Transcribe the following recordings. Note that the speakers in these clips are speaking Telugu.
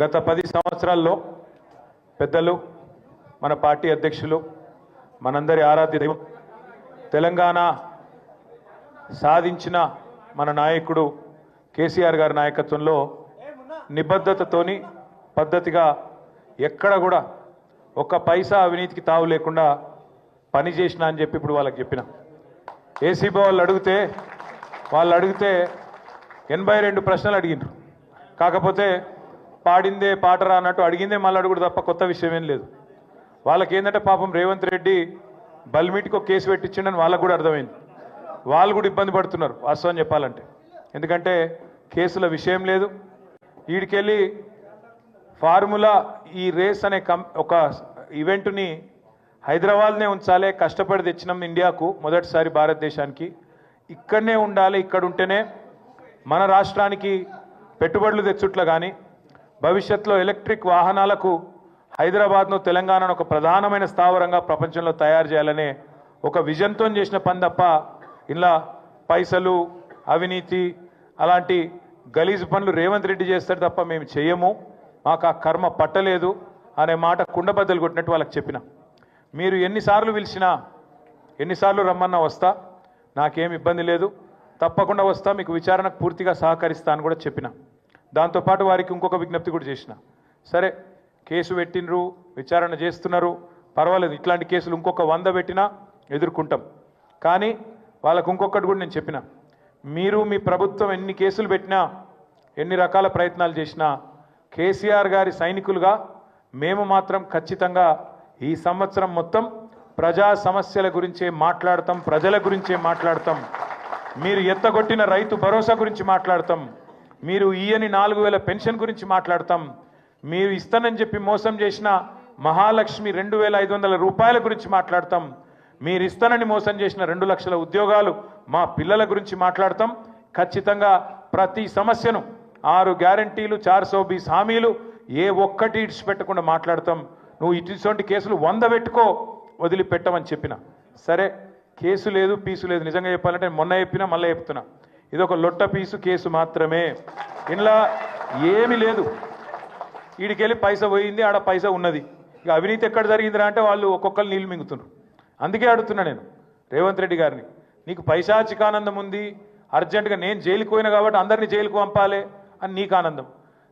గత 10 సంవత్సరాల్లో పెద్దలు మన పార్టీ అధ్యక్షులు మనందరి ఆరాధ్య దైవం తెలంగాణ సాధించిన మన నాయకుడు కేసీఆర్ గారి నాయకత్వంలో నిబద్ధతతోని పద్ధతిగా ఎక్కడ కూడా ఒక్క పైసా అవినీతికి తావు లేకుండా పని చేసినా అని చెప్పి ఇప్పుడు వాళ్ళకి చెప్పిన ఏసీబీ వాళ్ళు అడిగితే 82 ప్రశ్నలు అడిగినారు. కాకపోతే పాడిందే పాటరా అన్నట్టు అడిగిందే మళ్ళీ అడుగుడు తప్ప కొత్త విషయం ఏం లేదు. వాళ్ళకి ఏంటంటే పాపం రేవంత్ రెడ్డి బల్మీటికి ఒక కేసు పెట్టించిండని వాళ్ళకు కూడా అర్థమైంది. వాళ్ళు కూడా ఇబ్బంది పడుతున్నారు వాస్తవం చెప్పాలంటే. ఎందుకంటే కేసుల విషయం లేదు. వీడికెళ్ళి ఫార్ములా ఈ రేస్ అనే ఒక ఈవెంట్ని హైదరాబాద్నే ఉంచాలి, కష్టపడి తెచ్చినాం ఇండియాకు మొదటిసారి భారతదేశానికి, ఇక్కడనే ఉండాలి, ఇక్కడ ఉంటేనే మన రాష్ట్రానికి పెట్టుబడులు తెచ్చుట్లా కానీ భవిష్యత్తులో ఎలక్ట్రిక్ వాహనాలకు హైదరాబాద్ను తెలంగాణను ఒక ప్రధానమైన స్థావరంగా ప్రపంచంలో తయారు చేయాలనే ఒక విజన్తో చేసిన పని తప్ప ఇలా పైసలు అవినీతి అలాంటి గలీజు పనులు రేవంత్ రెడ్డి చేస్తాడు తప్ప మేము చేయము, మాకు ఆ కర్మ పట్టలేదు అనే మాట కుండబద్దలు కొట్టినట్టు వాళ్ళకి చెప్పిన. మీరు ఎన్నిసార్లు పిలిచినా ఎన్నిసార్లు రమ్మన్నా వస్తా, నాకేం ఇబ్బంది లేదు, తప్పకుండా వస్తా, మీకు విచారణకు పూర్తిగా సహకరిస్తా అని కూడా చెప్పిన. దాంతోపాటు వారికి ఇంకొక విజ్ఞప్తి కూడా చేసిన. సరే కేసు పెట్టినరు, విచారణ చేస్తున్నారు, పర్వాలేదు, ఇట్లాంటి కేసులు ఇంకొక 100 పెట్టినా ఎదుర్కొంటాం. కానీ వాళ్ళకు ఇంకొకటి కూడా నేను చెప్పిన, మీరు మీ ప్రభుత్వం ఎన్ని కేసులు పెట్టినా ఎన్ని రకాల ప్రయత్నాలు చేసినా కేసీఆర్ గారి సైనికులుగా మేము మాత్రం ఖచ్చితంగా ఈ సంవత్సరం మొత్తం ప్రజా సమస్యల గురించే మాట్లాడతాం, ప్రజల గురించే మాట్లాడతాం, మీరు ఎత్తగొట్టిన రైతు భరోసా గురించి మాట్లాడతాం, మీరు ఈయని 4000 పెన్షన్ గురించి మాట్లాడతాం, మీరు ఇస్తానని చెప్పి మోసం చేసిన మహాలక్ష్మి 2500 రూపాయల గురించి మాట్లాడతాం, మీరు ఇస్తానని మోసం చేసిన 2 లక్షల ఉద్యోగాలు మా పిల్లల గురించి మాట్లాడతాం. ఖచ్చితంగా ప్రతి సమస్యను 6 గ్యారంటీలు 420 హామీలు ఏ ఒక్కటి ఇడిచిపెట్టకుండా మాట్లాడతాం. నువ్వు ఇటువంటి కేసులు 100 పెట్టుకో, వదిలిపెట్టమని చెప్పిన. సరే కేసు లేదు పీసు లేదు, నిజంగా చెప్పాలంటే మొన్న చెప్పినా మళ్ళీ చెప్తున్నా, ఇది ఒక లొట్ట పీసు కేసు మాత్రమే, ఇంట్లో ఏమీ లేదు. వీడికెళ్ళి పైసా పోయింది, ఆడ పైసా ఉన్నది. ఇక అవినీతి ఎక్కడ జరిగిందిరా అంటే వాళ్ళు ఒక్కొక్కరు నీళ్ళు మింగుతున్నారు. అందుకే అడుగుతున్నా నేను రేవంత్ రెడ్డి గారిని, నీకు పైశాచికానందం ఉంది, అర్జెంటుగా నేను జైలుకు పోయినా కాబట్టి అందరినీ జైలుకు పంపాలి అని నీకు ఆనందం,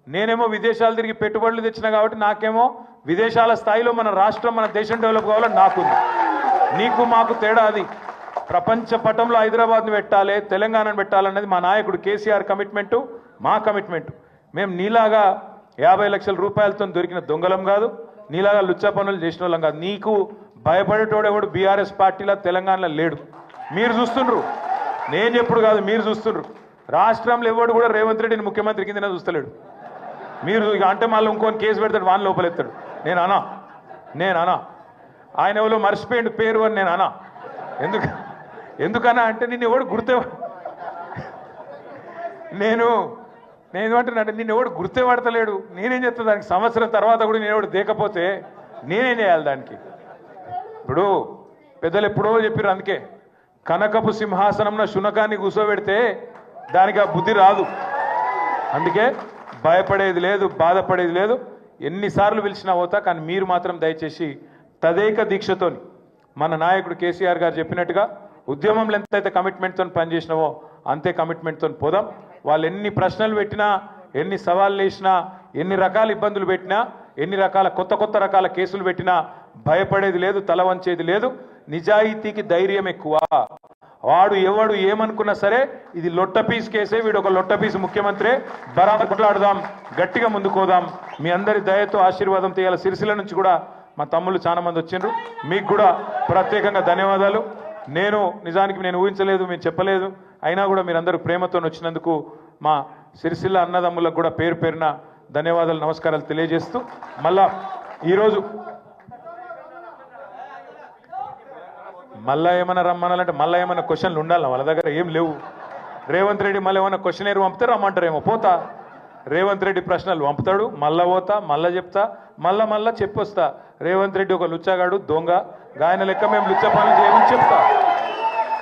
నేనేమో విదేశాలు తిరిగి పెట్టుబడులు తెచ్చినా కాబట్టి నాకేమో విదేశాల స్థాయిలో మన రాష్ట్రం మన దేశం డెవలప్ కావాలని నాకుంది. నీకు మాకు తేడా అది. ప్రపంచ పటంలో హైదరాబాద్ని పెట్టాలి, తెలంగాణను పెట్టాలన్నది మా నాయకుడు కేసీఆర్ కమిట్మెంటు, మా కమిట్మెంటు. మేము నీలాగా 50 లక్షల రూపాయలతో దొరికిన దొంగలం కాదు, నీలాగా లుచ్చా పనులు చేసిన వాళ్ళం కాదు. నీకు భయపడేటోడు ఎవడు బీఆర్ఎస్ పార్టీలో తెలంగాణలో లేడు. మీరు చూస్తుండ్రు, నేను చెప్పుడు కాదు, మీరు చూస్తుండ్రు. రాష్ట్రంలో ఎవడు కూడా రేవంత్ రెడ్డిని ముఖ్యమంత్రి కిందనే చూస్తలేడు. మీరు ఇక అంటే మళ్ళీ ఇంకొని కేసు పెడతాడు, వాని లోపలెత్తాడు. నేను అనా ఆయన ఎవరో మర్చిపోయిండు పేరు అని నేను అనా. ఎందుకన్నా అంటే నిన్ను ఎవడు నేను ఏమంటున్నానంటే నిన్ను ఎవడు గుర్తే పడతలేడు. నేనేం చేస్తా దానికి? సంవత్సరం తర్వాత కూడా నేను ఎవడు దేకపోతే నేనేం చేయాలి దానికి? ఇప్పుడు పెద్దలు ఎప్పుడో చెప్పారు, అందుకే కనకపు సింహాసనంలో శునకాన్ని కూర్చోబెడితే దానికి ఆ బుద్ధి రాదు. అందుకే భయపడేది లేదు, బాధపడేది లేదు. ఎన్నిసార్లు పిలిచినా పోతా, కానీ మీరు మాత్రం దయచేసి తదేక దీక్షతోని మన నాయకుడు కేసీఆర్ గారు చెప్పినట్టుగా ఉద్యమంలో ఎంతైతే కమిట్మెంట్తో పనిచేసినావో అంతే కమిట్మెంట్తో పోదాం. వాళ్ళు ఎన్ని ప్రశ్నలు పెట్టినా, ఎన్ని సవాళ్ళు వేసినా, ఎన్ని రకాల ఇబ్బందులు పెట్టినా, ఎన్ని రకాల కొత్త రకాల కేసులు పెట్టినా భయపడేది లేదు, తల వంచేది లేదు. నిజాయితీకి ధైర్యం ఎక్కువ. వాడు ఎవడు ఏమనుకున్నా సరే ఇది లొట్ట పీసు కేసే, వీడు ఒక లొట్ట పీసు ముఖ్యమంత్రి, బరాబర్ కొట్లాడదాం, గట్టిగా ముందుకోదాం. మీ అందరి దయతో ఆశీర్వాదం తీయాలి. సిరిసిల్ల నుంచి కూడా మా తమ్ముళ్ళు చాలా మంది వచ్చిండ్రు, మీకు కూడా ప్రత్యేకంగా ధన్యవాదాలు. నేను నిజానికి నేను ఊహించలేదు, మేము చెప్పలేదు, అయినా కూడా మీరందరూ ప్రేమతో వచ్చినందుకు మా సిరిసిల్ల అన్నదమ్ములకు కూడా పేరు పేరున ధన్యవాదాలు, నమస్కారాలు తెలియజేస్తూ మళ్ళా ఈరోజు మళ్ళా ఏమైనా రమ్మనాలంటే మళ్ళీ ఏమైనా క్వశ్చన్లు ఉండాలి, వాళ్ళ దగ్గర ఏం లేవు. రేవంత్ రెడ్డి మళ్ళీ ఏమైనా క్వశ్చన్ పంపితే రమ్మంటారేమో, పోతా. రేవంత్ రెడ్డి ప్రశ్నలు పంపుతాడు, మళ్ళా పోతా, మళ్ళా చెప్తా, మళ్ళా చెప్పొస్తా. రేవంత్ రెడ్డి ఒక లుచ్చగాడు, దొంగ, గాయన లెక్క మేము లుచ్చ పనులు చేయమని చెప్తా,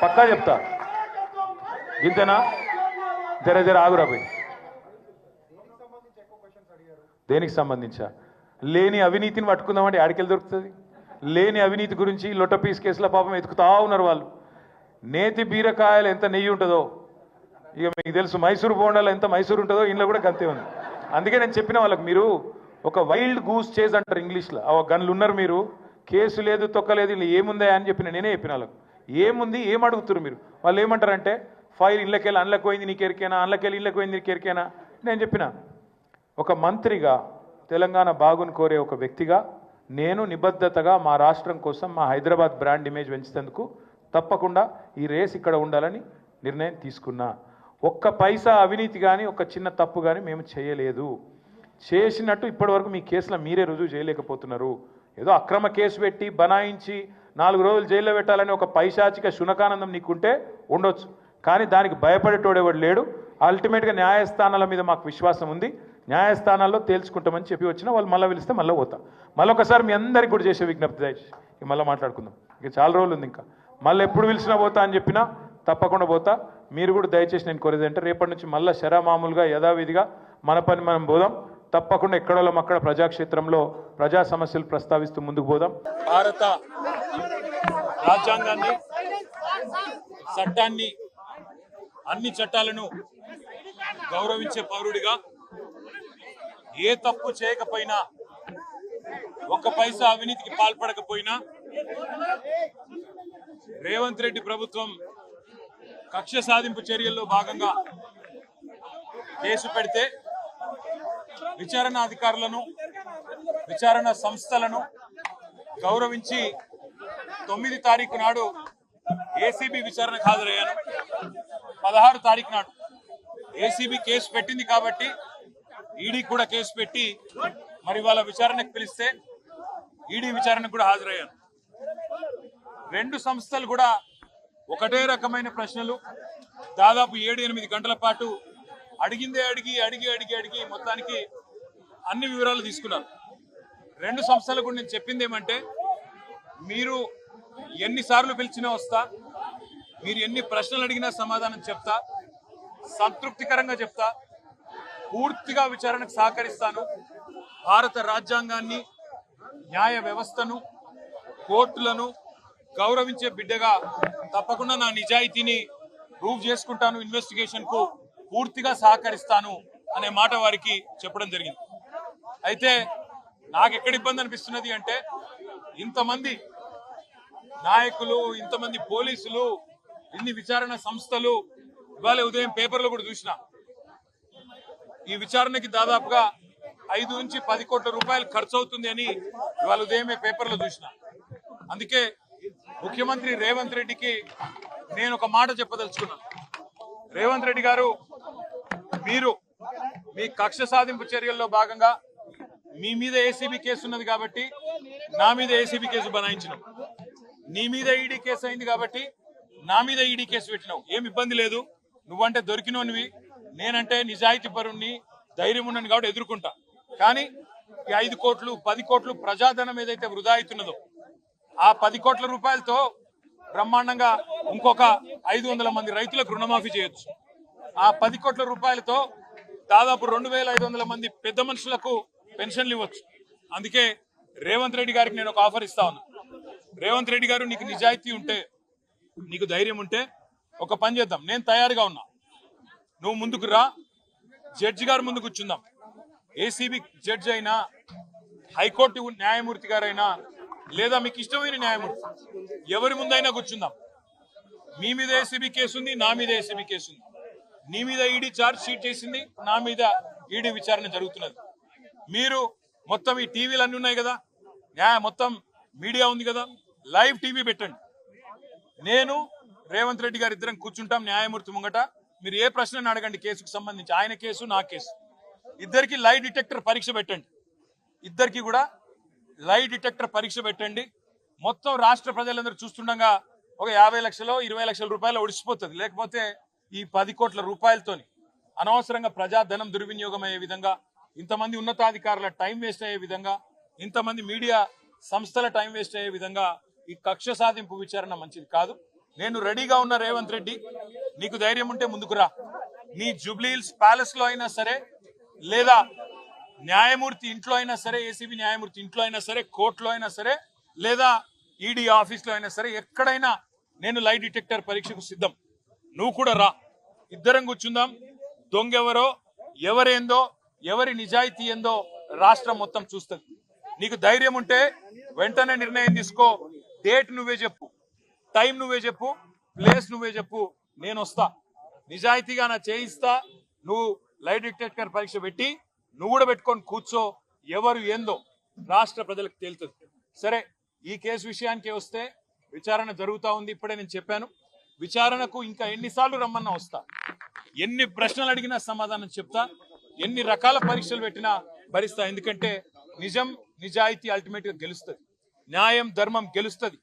పక్కా చెప్తా. ఇంతేనా? జర ఆగురా పోయి. దేనికి సంబంధించా? లేని అవినీతిని పట్టుకుందామంటే ఆడికెళ్ళి దొరుకుతుంది? లేని అవినీతి గురించి లొట్టపీస్ కేసుల పాపం ఎతుకుతా ఉన్నారు వాళ్ళు. నేతి బీరకాయలు ఎంత నెయ్యి ఉంటుందో ఇక మీకు తెలుసు, మైసూరు బోండాలు ఎంత మైసూరు ఉంటుందో ఇంట్లో కూడా గంతే ఉంది. అందుకే నేను చెప్పిన వాళ్ళకి, మీరు ఒక వైల్డ్ గూస్ చేజ్ అంటారు ఇంగ్లీష్లో, ఆ గన్లు ఉన్నారు మీరు, కేసు లేదు తొక్కలేదు ఇలా ఏముందా అని చెప్పిన నేనే చెప్పిన వాళ్ళకు. ఏముంది, ఏం అడుగుతారు మీరు? వాళ్ళు ఏమంటారంటే ఫైల్ ఇళ్ళకెళ్ళి అందులోకి పోయింది నీకు ఎరికేనా, అందులోకెళ్ళి ఇళ్ళకి పోయింది నీకు ఎరికేనా. నేను చెప్పిన ఒక మంత్రిగా, తెలంగాణ బాగుని కోరే ఒక వ్యక్తిగా నేను నిబద్ధతగా మా రాష్ట్రం కోసం, మా హైదరాబాద్ బ్రాండ్ ఇమేజ్ పెంచేందుకు తప్పకుండా ఈ రేస్ ఇక్కడ ఉండాలని నిర్ణయం తీసుకున్నా. ఒక్క పైసా అవినీతి కానీ ఒక చిన్న తప్పు కానీ మేము చేయలేదు. చేసినట్టు ఇప్పటివరకు మీ కేసులో మీరే రుజువు చేయలేకపోతున్నారు. ఏదో అక్రమ కేసు పెట్టి బనాయించి 4 రోజులు జైల్లో పెట్టాలని ఒక పైశాచిక శునకానందం నీకుంటే ఉండొచ్చు, కానీ దానికి భయపడేటోడెవడు లేడు. అల్టిమేట్గా న్యాయస్థానాల మీద మాకు విశ్వాసం ఉంది, న్యాయస్థానాల్లో తేల్చుకుంటామని చెప్పి వచ్చినా వాళ్ళు మళ్ళీ పిలిస్తే మళ్ళీ పోతా. మళ్ళీ ఒకసారి మీ అందరికీ కూడా చేసే విజ్ఞప్తి దయచేసి ఇక మళ్ళీ మాట్లాడుకుందాం, ఇక చాలా రోజులు ఉంది, ఇంకా మళ్ళీ ఎప్పుడు పిలిచినా పోతా అని చెప్పినా తప్పకుండా పోతా. మీరు కూడా దయచేసి నేను కోరేది అంటే రేపటి నుంచి మళ్ళీ శరామామూలుగా యథావిధిగా మన పని మనం పోదాం. తప్పకుండా ఎక్కడో అక్కడ ప్రజాక్షేత్రంలో ప్రజా సమస్యలు ప్రస్తావిస్తూ ముందుకు పోదాం. భారత రాజ్యాంగాన్ని, చట్టాన్ని, అన్ని చట్టాలను గౌరవించే పౌరుడిగా ఏ తప్పు చేయకపోయినా, ఒక్క పైసా అవినీతికి పాల్పడకపోయినా రేవంత్ రెడ్డి ప్రభుత్వం కక్ష సాధింపు చర్యల్లో భాగంగా కేసు పెడితే విచారణ అధికారులను, విచారణ సంస్థలను గౌరవించి 9 తారీఖు నాడు ఏసీబీ విచారణకు హాజరయ్యాను. 16 తారీఖు నాడు ఏసీబీ కేసు పెట్టింది కాబట్టి ఈడీ కూడా కేసు పెట్టి మరి వాళ్ళ విచారణకు పిలిస్తే ఈడీ విచారణకు కూడా హాజరయ్యాను. 2 సంస్థలు కూడా ఒకటే రకమైన ప్రశ్నలు దాదాపు 7-8 గంటల పాటు అడిగిందే అడిగి అడిగి అడిగి అడిగి మొత్తానికి అన్ని వివరాలు తీసుకున్నారు. 2 సంస్థలకు కూడా నేను చెప్పింది ఏమంటే, మీరు ఎన్నిసార్లు పిలిచినా వస్తా, మీరు ఎన్ని ప్రశ్నలు అడిగినా సమాధానం చెప్తా, సంతృప్తికరంగా చెప్తా, పూర్తిగా విచారణకు సహకరిస్తాను. భారత రాజ్యాంగాన్ని, న్యాయ వ్యవస్థను, కోర్టులను గౌరవించే బిడ్డగా తప్పకుండా నా నిజాయితీని ప్రూవ్ చేసుకుంటాను, ఇన్వెస్టిగేషన్ కు పూర్తిగా సహకరిస్తాను అనే మాట వారికి చెప్పడం జరిగింది. అయితే నాకు ఎక్కడ ఇబ్బంది అనిపిస్తున్నది అంటే, ఇంతమంది నాయకులు, ఇంతమంది పోలీసులు, ఇన్ని విచారణ సంస్థలు, ఇవాళ ఉదయం పేపర్లో కూడా చూసిన, ఈ విచారణకి దాదాపుగా 5 నుంచి 10 కోట్ల రూపాయలు ఖర్చు అవుతుంది అని ఇవాళ ఉదయమే పేపర్లో చూసిన. అందుకే ముఖ్యమంత్రి రేవంత్ రెడ్డికి నేను ఒక మాట చెప్పదలుచుకున్నాను. రేవంత్ రెడ్డి గారు, మీరు మీ కక్ష సాధింపు చర్యల్లో భాగంగా మీ మీద ఏసీబీ కేసు ఉన్నది కాబట్టి నా మీద ఏసీబీ కేసు బనాయించినావు, నీ మీద ఈడీ కేసు అయింది కాబట్టి నా మీద ఈడీ కేసు పెట్టినావు. ఏం ఇబ్బంది లేదు, నువ్వంటే దొరికినోనివి, నేనంటే నిజాయితీ పరుణ్ణి, ధైర్యం ఉన్నాను కాబట్టి ఎదుర్కొంటా. కానీ ఈ 5 కోట్లు 10 కోట్లు ప్రజాధనం ఏదైతే వృధా అవుతున్నదో, ఆ 10 కోట్ల రూపాయలతో బ్రహ్మాండంగా ఇంకొక 500 మంది రైతులకు రుణమాఫీ చేయొచ్చు. ఆ 10 కోట్ల రూపాయలతో దాదాపు 2500 మంది పెద్ద మనుషులకు పెన్షన్లు ఇవ్వచ్చు. అందుకే రేవంత్ రెడ్డి గారికి నేను ఒక ఆఫర్ ఇస్తా ఉన్నా. రేవంత్ రెడ్డి గారు, నీకు నిజాయితీ ఉంటే, నీకు ధైర్యం ఉంటే ఒక పని చేద్దాం, నేను తయారుగా ఉన్నా, నువ్వు ముందుకు రా, జడ్జి గారు ముందు కూర్చుందాం. ఏసీబీ జడ్జి అయినా, హైకోర్టు న్యాయమూర్తి గారైనా, లేదా మీకు ఇష్టమైన న్యాయమూర్తి ఎవరి ముందైనా కూర్చుందాం. మీ మీద ఏసీబీ కేసు ఉంది, నా మీద ఏసీబీ కేసు ఉంది, నీ మీద ఈడీ ఛార్జ్ షీట్ చేసింది, నా మీద ఈడీ విచారణ జరుగుతున్నది. మీరు మొత్తం ఈ టీవీలు అన్నీ ఉన్నాయి కదా, మొత్తం మీడియా ఉంది కదా, లైవ్ టీవీ పెట్టండి. నేను రేవంత్ రెడ్డి గారు ఇద్దరం కూర్చుంటాం న్యాయమూర్తి ముంగట. మీరు ఏ ప్రశ్నను అడగండి కేసుకు సంబంధించి, ఆయన కేసు నా కేసు, ఇద్దరికి లై డిటెక్టర్ పరీక్ష పెట్టండి. ఇద్దరికి కూడా లై డిటెక్టర్ పరీక్ష పెట్టండి. మొత్తం రాష్ట్ర ప్రజలందరూ చూస్తుండగా ఒక 50 లక్షలు 20 లక్షల రూపాయలు ఒడిసిపోతుంది. లేకపోతే ఈ 10 కోట్ల రూపాయలతోని అనవసరంగా ప్రజాధనం దుర్వినియోగం అయ్యే విధంగా, ఇంతమంది ఉన్నతాధికారుల టైం వేస్ట్ అయ్యే విధంగా, ఇంతమంది మీడియా సంస్థల టైం వేస్ట్ అయ్యే విధంగా ఈ కక్ష సాధింపు విచారణ మంచిది కాదు. నేను రెడీగా ఉన్న రేవంత్ రెడ్డి, నీకు ధైర్యం ఉంటే ముందుకు రా. నీ జూబ్లీ హిల్స్ ప్యాలెస్ లో అయినా సరే, లేదా న్యాయమూర్తి ఇంట్లో అయినా సరే, ఏసీబీ న్యాయమూర్తి ఇంట్లో అయినా సరే, కోర్టులో అయినా సరే, లేదా ఈడీ ఆఫీస్లో అయినా సరే, ఎక్కడైనా నేను లై డిటెక్టర్ పరీక్షకు సిద్ధం. నువ్వు కూడా రా, ఇద్దరం కూర్చుందాం. దొంగెవరో, ఎవరేందో, ఎవరి నిజాయితీ ఏందో రాష్ట్రం మొత్తం చూస్తుంది. నీకు ధైర్యం ఉంటే వెంటనే నిర్ణయం తీసుకో. డేట్ నువ్వే చెప్పు, టైం నువ్వే చెప్పు, ప్లేస్ నువ్వే చెప్పు, నేను వస్తా. నిజాయితీగా నా చేయిస్తా. నువ్వు లై డిటెక్టర్ పరీక్ష పెట్టి నువ్వు కూడా పెట్టుకొని కూర్చో. ఎవరు ఏందో రాష్ట్ర ప్రజలకు తేలుతుంది. సరే, ఈ కేసు విషయానికి వస్తే విచారణ జరుగుతూ ఉంది. ఇప్పుడే నేను చెప్పాను, విచారణకు ఇంకా ఎన్నిసార్లు రమ్మన్నా వస్తా. ఎన్ని ప్రశ్నలు అడిగినా సమాధానం చెప్తా. ఎన్ని రకాల పరీక్షలు పెట్టినా భరిస్తా. ఎందుకంటే నిజం, నిజాయితీ అల్టిమేట్ గా గెలుస్తుంది. న్యాయం, ధర్మం గెలుస్తుంది.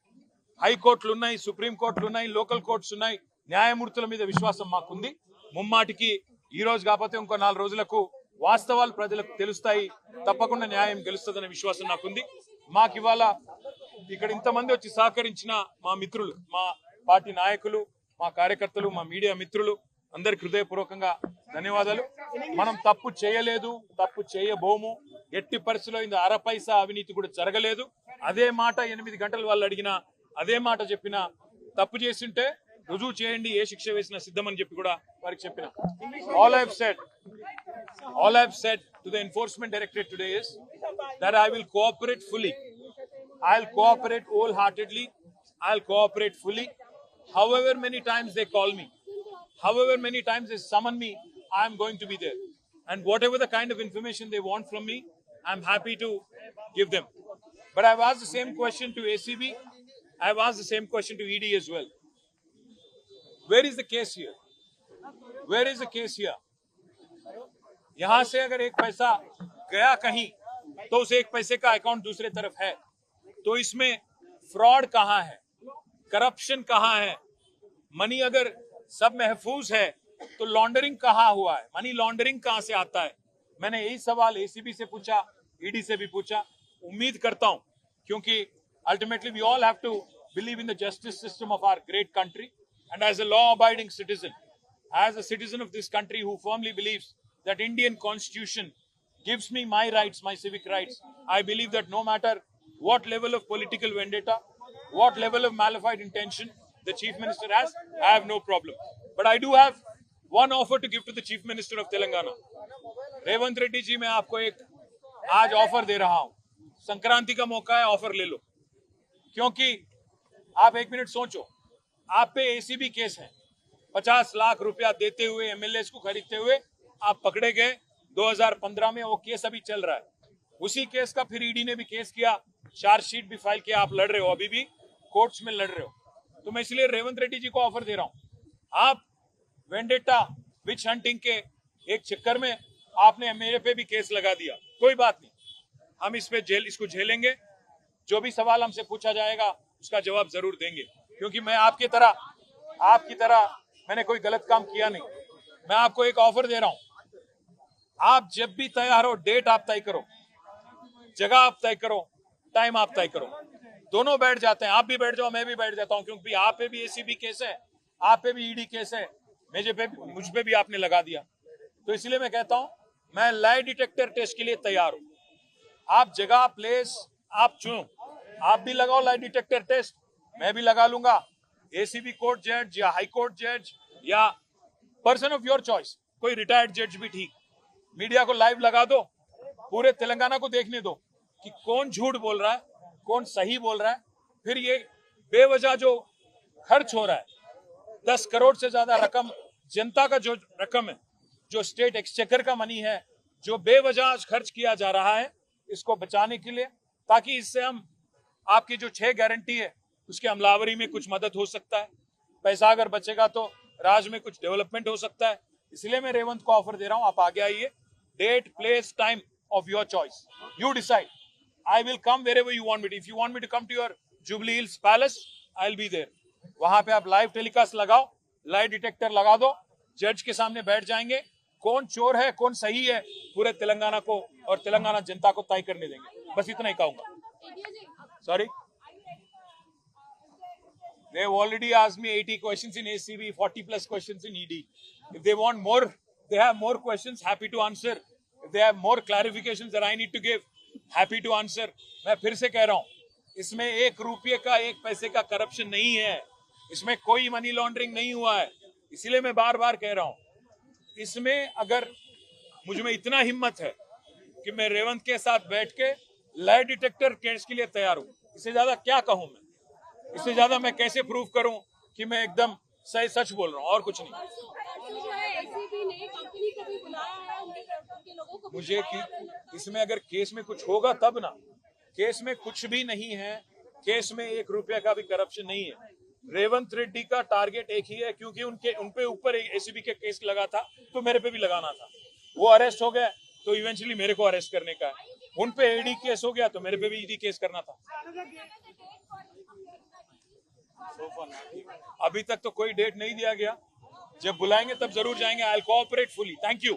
హైకోర్టులు ఉన్నాయి, సుప్రీంకోర్టులు ఉన్నాయి, లోకల్ కోర్ట్స్ ఉన్నాయి. న్యాయమూర్తుల మీద విశ్వాసం మాకుంది. ముమ్మాటికి ఈ రోజు కాకపోతే ఇంకో 4 రోజులకు వాస్తవాలు ప్రజలకు తెలుస్తాయి. తప్పకుండా న్యాయం గెలుస్తుందనే విశ్వాసం నాకుంది. మాకు ఇవాళ ఇక్కడ ఇంతమంది వచ్చి సహకరించిన మా మిత్రులు, మా పార్టీ నాయకులు, మా కార్యకర్తలు, మా మీడియా మిత్రులు అందరికి హృదయపూర్వకంగా ధన్యవాదాలు. మనం తప్పు చేయలేదు, తప్పు చేయబోము. ఎట్టి పరిస్థితిలో ఇంత అరపైసా అవినీతి కూడా జరగలేదు. అదే మాట 8 గంటలు వాళ్ళు అడిగినా, అదే మాట చెప్పినా, తప్పు చేసింటే రుజువు చేయండి, ఏ శిక్ష వేసినా సిద్ధమని చెప్పి కూడా వారికి చెప్పిన. All I've said to the enforcement directorate today is that I will cooperate fully. I'll cooperate wholeheartedly. I'll cooperate fully. However many times they call me, however many times they summon me, I'm going to be there. And whatever the kind of information they want from me, I'm happy to give them. But I've asked the same question to ACB. I've asked the same question to ED as well. Where is the case here? Where is the case here? यहां से अगर एक पैसा गया कहीं तो उस एक पैसे का अकाउंट दूसरे तरफ है, तो इसमें फ्रॉड कहां है, करप्शन कहां है? मनी अगर सब महफूज है तो लॉन्ड्रिंग कहां हुआ है? मनी लॉन्ड्रिंग कहां से आता है? मैंने यही सवाल एसीबी से पूछा, ईडी से भी पूछा. उम्मीद करता हूं, क्योंकि ultimately we all have to believe in the justice system of our great country, and as a law-abiding citizen, as a citizen of this country who firmly believes that Indian Constitution gives me my rights, my civic rights, I believe that no matter what level of political vendetta, what level of malified intention the Chief Minister has, I have no problem. But I do have one offer to give to the Chief Minister of Telangana. Revanth Reddy ji, मैं आपको एक आज ऑफर दे रहा हूं. संक्रांति का मौका है, ऑफर ले लो. क्योंकि आप एक मिनट सोचो, आप पे एसीबी केस है. 50 लाख रुपया देते हुए, एमएलएस को खरीदते हुए आप पकड़े गए 2015 में. वो केस अभी चल रहा है. उसी केस का फिर ईडी ने भी केस किया, चार्जशीट भी फाइल किया. आप लड़ रहे हो, अभी भी कोर्ट्स में लड़ रहे हो. तो मैं इसलिए रेवंत रेड्डी जी को ऑफर दे रहा हूं. आप वेंडेटा, विच हंटिंग के एक चक्कर में आपने मेरे पे भी केस लगा दिया. कोई बात नहीं, हम इसको झेलेंगे. जो भी सवाल हमसे पूछा जाएगा उसका जवाब जरूर देंगे. क्योंकि मैं आपकी तरह मैंने कोई गलत काम किया नहीं. मैं आपको एक ऑफर दे रहा हूं. आप जब भी तैयार हो, डेट आप तय करो, जगह आप तय करो, टाइम आप तय करो. दोनों बैठ जाते हैं. आप भी बैठ जाओ, मैं भी बैठ जाता हूं. क्योंकि आप पे भी एसीबी केस है, आप पे भी ईडी केस है, मुझ पे भी आपने लगा दिया. तो इसलिए मैं कहता हूं, मैं लाई डिटेक्टर टेस्ट के लिए तैयार हूं. आप जगह, प्लेस आप चुनो. आप भी लगाओ लाई डिटेक्टर टेस्ट, मैं भी लगा लूंगा. एसीबी कोर्ट जज या हाई कोर्ट जज या पर्सन ऑफ योर चॉइस, कोई रिटायर्ड जज भी ठीक. मीडिया को लाइव लगा दो, पूरे तेलंगाना को देखने दो कि कौन झूठ बोल रहा है, कौन सही बोल रहा है. फिर ये बेवजह जो खर्च हो रहा है, 10 करोड़ से ज्यादा रकम, जनता का जो रकम है, जो स्टेट एक्सचेकर का मनी है, जो बेवजह खर्च किया जा रहा है, इसको बचाने के लिए, ताकि इससे हम आपकी जो 6 गारंटी है उसके अमलावरी में कुछ मदद हो सकता है. पैसा अगर बचेगा तो राज्य में कुछ डेवलपमेंट हो सकता है. इसलिए मैं रेवंत को ऑफर दे रहा हूं, आप आगे आइए. Date, place, time of your choice, you decide. I will come wherever you want me to. If you want me to come to your Jubilee Hills palace, I will be there. वहां पे आप लाइव टेलीकास्ट लगाओ, लाई डिटेक्टर लगा दो, जज के सामने बैठ जाएंगे. कौन चोर है, कौन सही है, पूरे तेलंगाना को और तेलंगाना जनता को तय करने देंगे. बस इतना ही कहूंगा. Sorry? They've already asked me 80 questions in ACB, 40 plus questions in ED. If they want more, they have more questions, happy to answer. If they have more clarifications that I need to give, happy to answer. मैं फिर से कह रहा हूं, इसमें 1 रुपये का 1 पैसे का करप्शन नहीं है, इसमें कोई मनी लॉन्ड्रिंग नहीं हुआ है। इसीलिए मैं बार बार कह रहा हूं, इसमें अगर मुझ में इतना हिम्मत है कि मैं रेवंत के साथ बैठ के लाई डिटेक्टर केस के लिए तैयार हूं, इससे ज्यादा क्या कहूं मैं? इससे ज्यादा मैं कैसे प्रूव करूं कि मैं एकदम सही सच बोल रहा हूं और कुछ नहीं। मुझे कि इसमें अगर केस में कुछ होगा तब ना, केस में कुछ भी नहीं है, केस में 1 रुपया का भी करप्शन नहीं है। रेवंत रेड्डी का टारगेट एक ही है, क्योंकि उनके ऊपर एसीबी के केस लगा था तो मेरे पे भी लगाना था। वो अरेस्ट हो गए तो इवेंचुअली मेरे को अरेस्ट करने का है। उन पे ईडी केस हो गया तो मेरे पे भी ईडी केस करना था। अभी तक तो कोई डेट नहीं दिया गया, जब बुलाएंगे तब जरूर जाएंगे। I will cooperate fully. Thank you.